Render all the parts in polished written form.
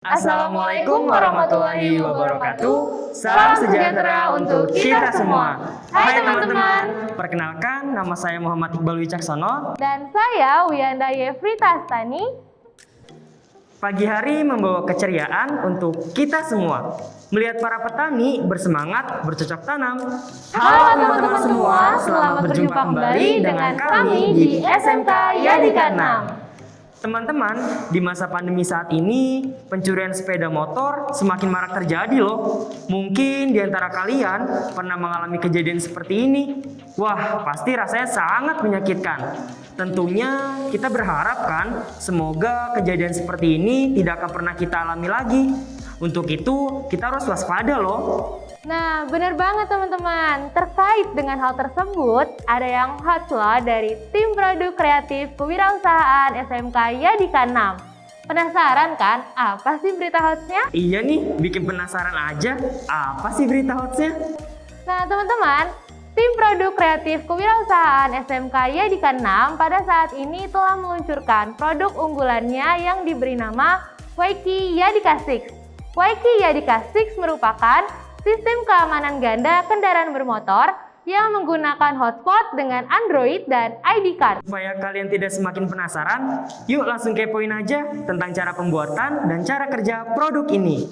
Assalamualaikum warahmatullahi wabarakatuh. Salam sejahtera untuk kita semua. Hai teman-teman, perkenalkan nama saya Muhammad Iqbal Wicaksono. Dan saya Wiyanda Yefrita Astani. Pagi hari membawa keceriaan untuk kita semua. Melihat para petani bersemangat bercocok tanam. Halo teman-teman semua, selamat berjumpa kembali dengan kami di SMK Yadika 6. Teman-teman, di masa pandemi saat ini, pencurian sepeda motor semakin marak terjadi loh. Mungkin di antara kalian pernah mengalami kejadian seperti ini. Wah, pasti rasanya sangat menyakitkan. Tentunya kita berharap kan, semoga kejadian seperti ini tidak akan pernah kita alami lagi. Untuk itu, kita harus waspada loh. Nah, benar banget teman-teman. Terkait dengan hal tersebut, ada yang hot loh dari tim produk kreatif kewirausahaan SMK Yadika 6. Penasaran kan apa sih berita hotsnya? Iya nih, bikin penasaran aja. Apa sih berita hotsnya? Nah teman-teman, tim produk kreatif kewirausahaan SMK Yadika 6 pada saat ini telah meluncurkan produk unggulannya yang diberi nama Waiki Yadika 6. Waiki Yadika 6 merupakan sistem keamanan ganda kendaraan bermotor yang menggunakan hotspot dengan Android dan ID card. Supaya kalian tidak semakin penasaran, yuk langsung kepoin aja tentang cara pembuatan dan cara kerja produk ini.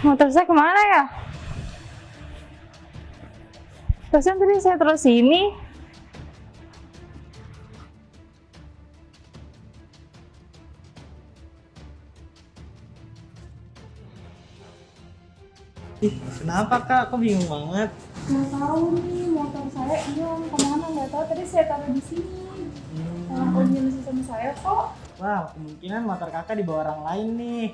Motor saya kemana ya? Terusnya tadi saya terus sini. Kenapa kak? Kok bingung banget? Nggak tahu nih, motor saya hilang kemana, nggak tahu. Tadi saya taruh di sini. Orang punya masih sama saya kok. Wah, kemungkinan motor kakak dibawa orang lain nih.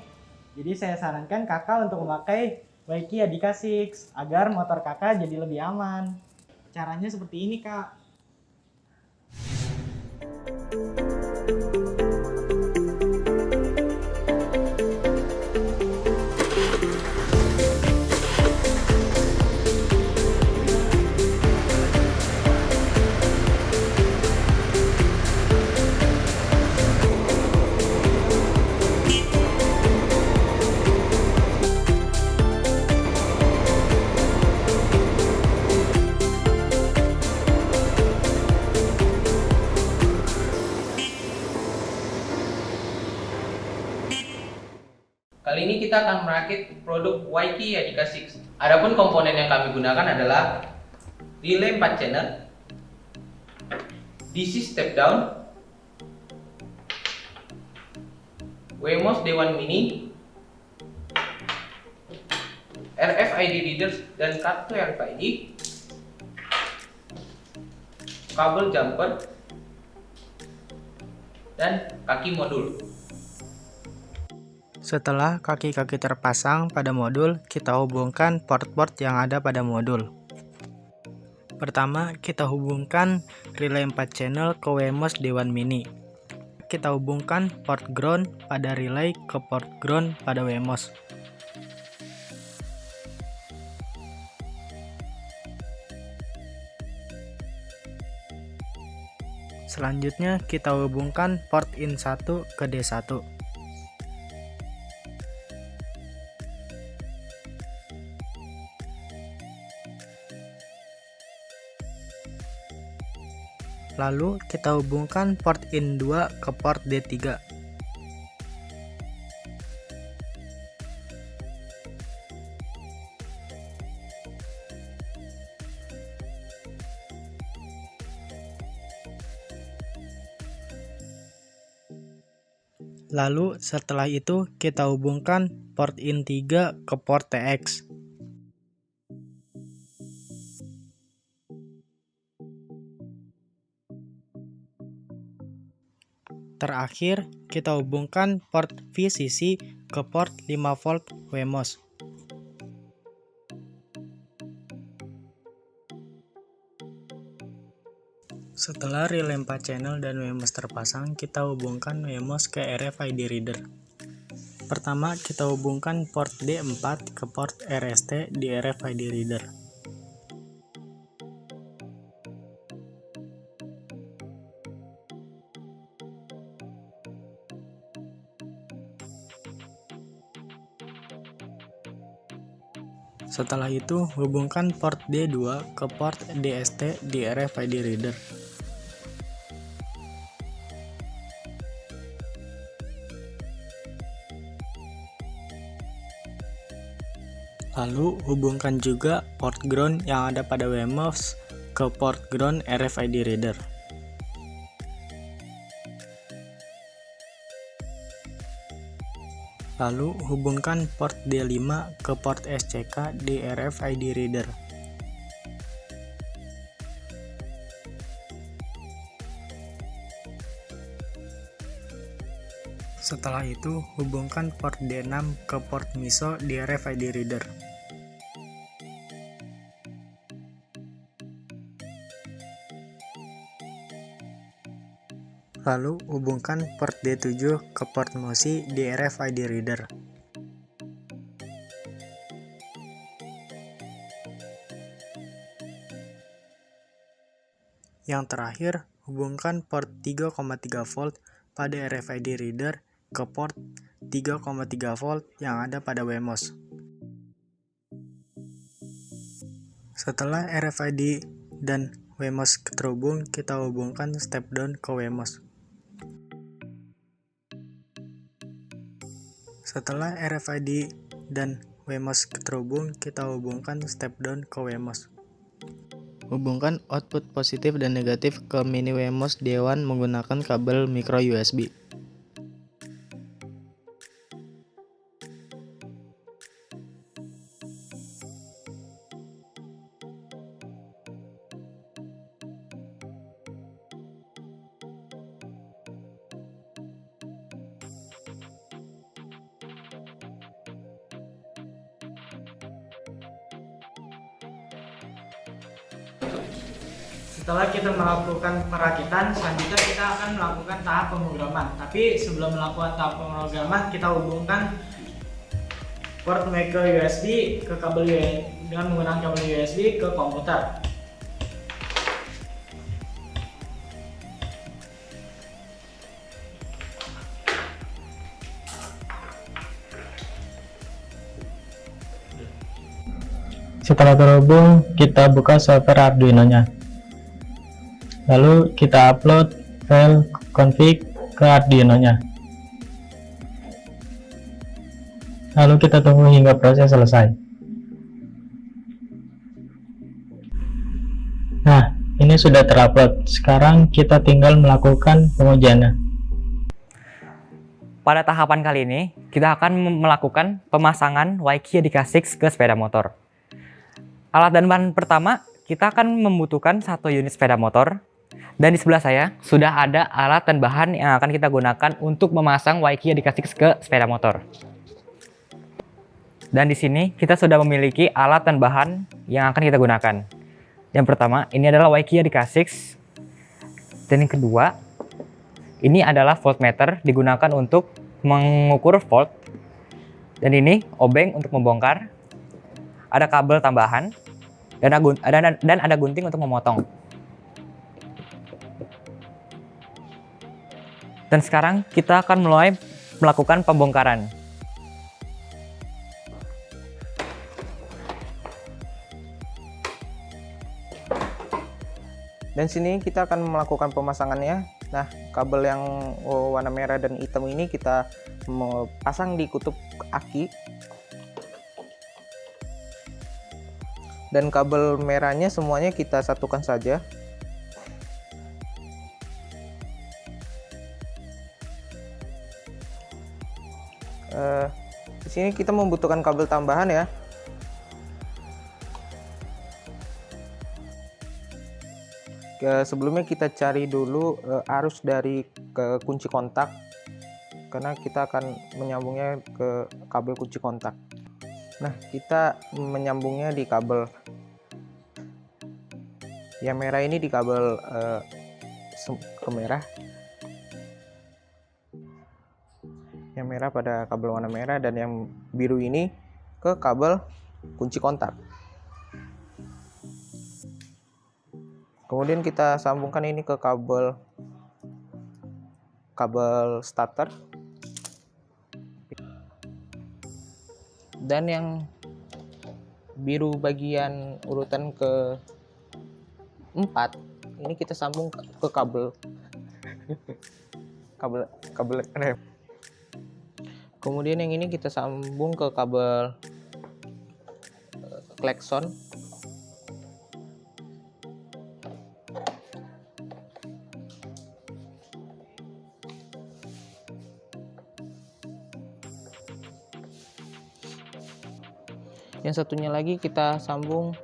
Jadi saya sarankan kakak untuk memakai Waiki Yadika 6 agar motor kakak jadi lebih aman. Caranya seperti ini kak. Kali ini kita akan merakit produk Waiki Yadika 6. Adapun komponen yang kami gunakan adalah relay 4 channel, DC step down, Wemos D1 Mini, RFID readers dan kartu RFID, kabel jumper, dan kaki modul. Setelah kaki-kaki terpasang pada modul, kita hubungkan port-port yang ada pada modul. Pertama, kita hubungkan relay 4 channel ke Wemos D1 Mini. Kita hubungkan port ground pada relay ke port ground pada Wemos. Selanjutnya, kita hubungkan port in 1 ke D1. Lalu kita hubungkan port in 2 ke port D3. Lalu setelah itu kita hubungkan port in 3 ke port TX. Terakhir, kita hubungkan port VCC ke port 5V WMOS. Setelah relay 4 channel dan WMOS terpasang, kita hubungkan WMOS ke RFID reader. Pertama, kita hubungkan port D4 ke port RST di RFID reader. Setelah itu, hubungkan port D2 ke port DST di RFID reader. Lalu, hubungkan juga port ground yang ada pada WMOS ke port ground RFID reader. Lalu, hubungkan port D5 ke port SCK di RFID reader. Setelah itu, hubungkan port D6 ke port MISO di RFID reader. Lalu, hubungkan port D7 ke port MOSI di RFID reader. Yang terakhir, hubungkan port 3,3 volt pada RFID reader ke port 3,3 volt yang ada pada WMOS. Setelah RFID dan WMOS terhubung, kita hubungkan step down ke WMOS. Setelah RFID dan WMOS terhubung, kita hubungkan step down ke WMOS. Hubungkan output positif dan negatif ke mini WMOS D1 menggunakan kabel micro USB. Setelah kita melakukan perakitan, selanjutnya kita akan melakukan tahap pemrograman. Tapi sebelum melakukan tahap pemrograman, kita hubungkan port micro USB ke kabel dengan menggunakan kabel USB ke komputer. Setelah terhubung, kita buka software Arduino-nya. Lalu kita upload file config ke Arduino-nya. Lalu kita tunggu hingga proses selesai. Nah, ini sudah terupload. Sekarang kita tinggal melakukan pengujiannya. Pada tahapan kali ini, kita akan melakukan pemasangan YK YDK6 ke sepeda motor. Alat dan bahan pertama, kita akan membutuhkan 1 unit sepeda motor. Dan di sebelah saya, sudah ada alat dan bahan yang akan kita gunakan untuk memasang YK YDK6 ke sepeda motor. Dan di sini, kita sudah memiliki alat dan bahan yang akan kita gunakan. Yang pertama, ini adalah YK YDK6. Dan yang kedua, ini adalah voltmeter digunakan untuk mengukur volt. Dan ini obeng untuk membongkar. Ada kabel tambahan dan ada gunting untuk memotong. Dan sekarang kita akan mulai melakukan pembongkaran. Dan sini kita akan melakukan pemasangannya. Nah, kabel yang warna merah dan hitam ini kita pasang di kutub aki. Dan kabel merahnya semuanya kita satukan saja. sini kita membutuhkan kabel tambahan ya. Sebelumnya kita cari dulu arus dari ke kunci kontak, karena kita akan menyambungnya ke kabel kunci kontak. Nah, kita menyambungnya di kabel yang merah ini, di kabel ke merah. Yang merah pada kabel warna merah, dan yang biru ini ke kabel kunci kontak. Kemudian kita sambungkan ini ke kabel starter. Dan yang biru bagian urutan ke 4 ini kita sambung ke kabel rem. Kemudian yang ini kita sambung ke kabel klakson. Yang satunya lagi kita sambung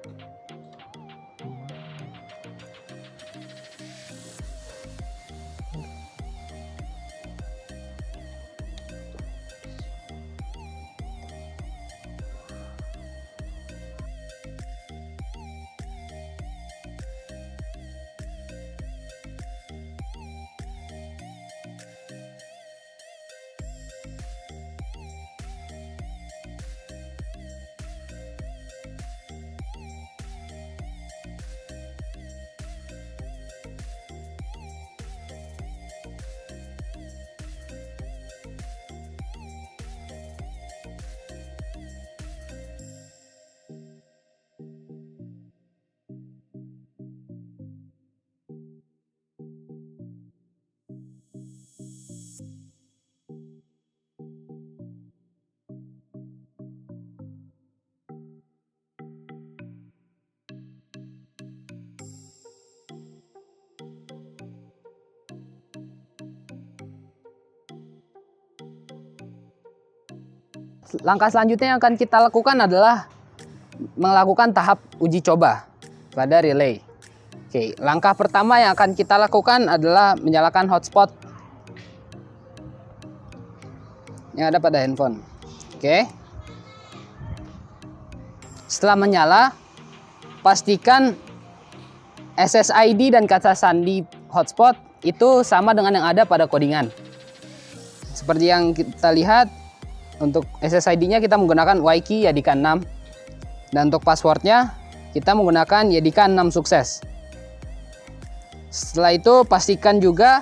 Langkah selanjutnya yang akan kita lakukan adalah melakukan tahap uji coba pada relay. Oke, langkah pertama yang akan kita lakukan adalah menyalakan hotspot yang ada pada handphone. Oke. Setelah menyala, pastikan SSID dan kata sandi hotspot itu sama dengan yang ada pada codingan. Seperti yang kita lihat, untuk SSID-nya kita menggunakan YKey Yadika 6, dan untuk passwordnya kita menggunakan Yadika 6 sukses. Setelah itu pastikan juga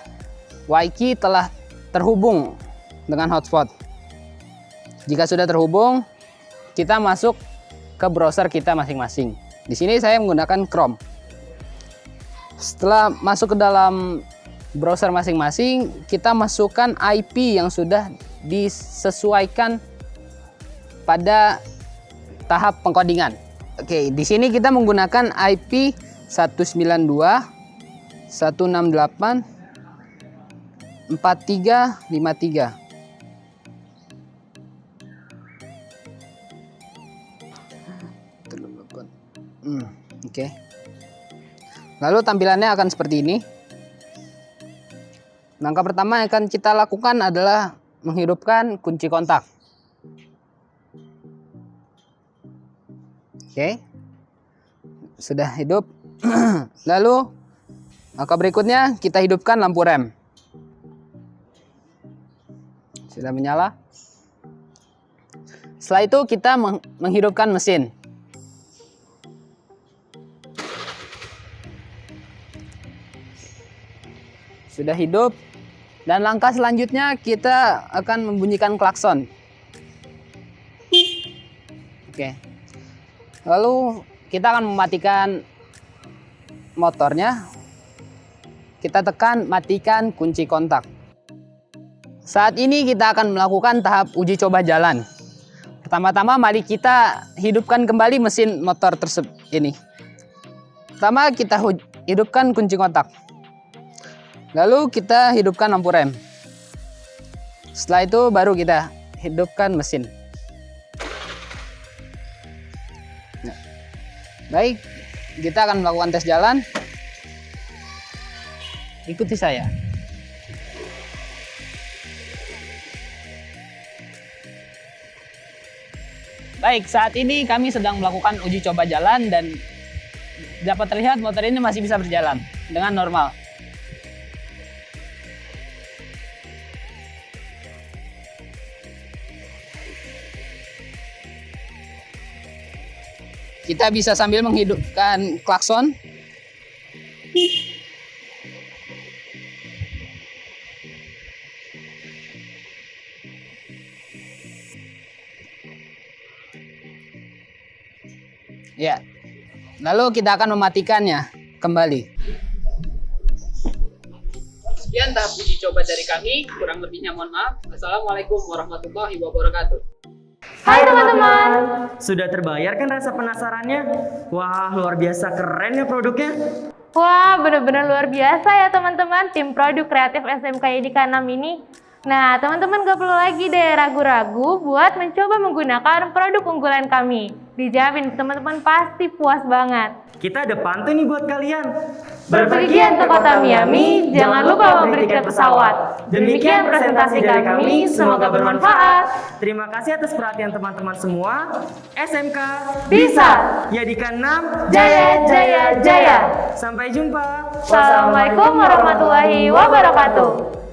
YKey telah terhubung dengan hotspot. Jika sudah terhubung, kita masuk ke browser kita masing-masing. Di sini saya menggunakan Chrome. Setelah masuk ke dalam browser masing-masing, kita masukkan IP yang sudah disesuaikan pada tahap pengkodingan. Oke, di sini kita menggunakan IP 192.168.4353. Oke. Lalu tampilannya akan seperti ini. Langkah pertama yang akan kita lakukan adalah menghidupkan kunci kontak. Oke. Sudah hidup. Lalu langkah berikutnya kita hidupkan lampu rem. Sudah menyala. Setelah itu kita menghidupkan mesin. Sudah hidup. Dan langkah selanjutnya kita akan membunyikan klakson. Oke. Lalu kita akan mematikan motornya. Kita tekan matikan kunci kontak. Saat ini kita akan melakukan tahap uji coba jalan. Pertama-tama mari kita hidupkan kembali mesin motor tersebut ini. Pertama kita hidupkan kunci kontak. Lalu kita hidupkan lampu rem. Setelah itu baru kita hidupkan mesin. Baik, kita akan melakukan tes jalan. Ikuti saya. Baik, saat ini kami sedang melakukan uji coba jalan dan dapat terlihat motor ini masih bisa berjalan dengan normal. Kita bisa sambil menghidupkan klakson. Ya, lalu kita akan mematikannya kembali. Sekian tahap uji coba dari kami, kurang lebihnya mohon maaf. Assalamualaikum warahmatullahi wabarakatuh. Hai teman-teman. Sudah terbayar kan rasa penasarannya? Wah, luar biasa keren ya produknya. Wah, benar-benar luar biasa ya teman-teman tim produk kreatif SMK YDK 6 ini. Nah, teman-teman gak perlu lagi deh ragu-ragu buat mencoba menggunakan produk unggulan kami. Dijamin teman-teman pasti puas banget. Kita ada pantun nih buat kalian. Berpergian ke kota Miami, jangan lupa membeli tiket pesawat. Demikian presentasi dari kami, semoga bermanfaat. Terima kasih atas perhatian teman-teman semua. SMK Bisa. YDK 6 Jaya, jaya, jaya. Sampai jumpa. Assalamualaikum warahmatullahi wabarakatuh.